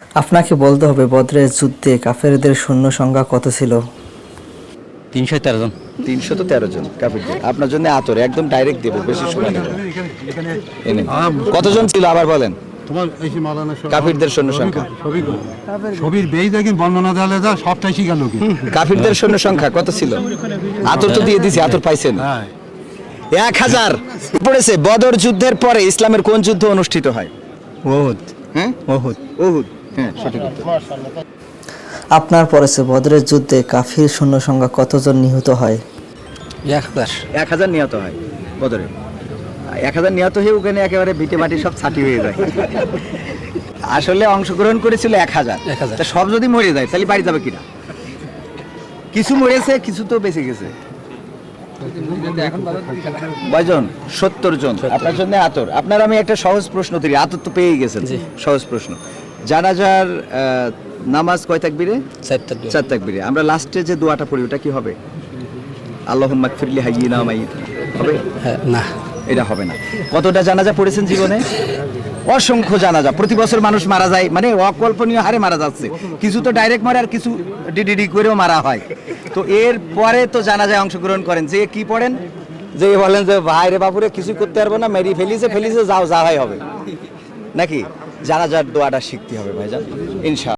আপনাকে বলতে হবে বদরের যুদ্ধে কাফেরদের সৈন্য সংখ্যা কত ছিল? 313 জন। 313 জন কাফিরদের। আপনার জন্য আতর একদম ডাইরেক্ট দেব, বেশি সময় নেব। এনে কতজন ছিল আবার বলেন? তোমার এই যে মালানা কাফিরদের সৈন্য সংখ্যা ছবির বেই দেখেন বর্ণনা দেওয়া যা সবটাই শিখালো কি কাফিরদের সৈন্য সংখ্যা কত ছিল? আতর তো দিয়ে দিছি, আতর পাইছেন? হ্যাঁ 1000 পড়েছে। বদর যুদ্ধের পরে ইসলামের কোন যুদ্ধ অনুষ্ঠিত হয়? ওহুদ। হ্যাঁ, ওহুদ। উহুদ। হ্যাঁ, সঠিক উত্তর। আপনার পড়েছে বদরের যুদ্ধে কাফির সৈন্য সংখ্যা কতজন নিহত হয়? 1000। 1000 নিহত হয় বদরে। 1000 নিহত হয়ে ওখানে একেবারে ভিটে মাটি সব ছাটি হয়ে যায়। আসলে অংশগ্রহণ করেছিল 1000। 1000 তা সব যদি মরে যায় তাহলে বাড়ি যাবে কিনা? কিছু মরেছে, কিছু তো বেঁচে গেছে। কয়জন? 70 জন। আপনার জন্য আতর। আপনার আমি একটা সহজ প্রশ্ন করি, আতর তো পেয়ে গেছেন। সহজ প্রশ্ন, জানাজার নামাজ কয় তাকবীরে? 4 তাকবীরে। আমরা লাস্টে যে দোয়াটা পড়ি ওটা কি হবে? আল্লাহুম্মা গফিরলি হাইয়িনা ওয়া মাইয়িতিনা হবে? হ্যাঁ, না। এটা হবে না। কতটা জানাজা পড়েছেন জীবনে? অসংখ্য জানাজা। প্রতি বছর মানুষ মারা যায়, মানে অকল্পনীয় হারে মারা যাচ্ছে। কিছু তো ডাইরেক্ট মারে, আর কিছু ডিডিডি করেও মারা হয়। তো এর পরে তো জানাজায় অংশগ্রহণ করেন, যে কি পড়েন, যে বলেন যে ভাই রে বাপুরে কিছু করতে পারবো না, মেরি ফেলিছে যাও, যা হয় হবে, নাকি জানাজার দোয়াটা শিখতে হবে ভাইজান, ইনশাআল্লাহ।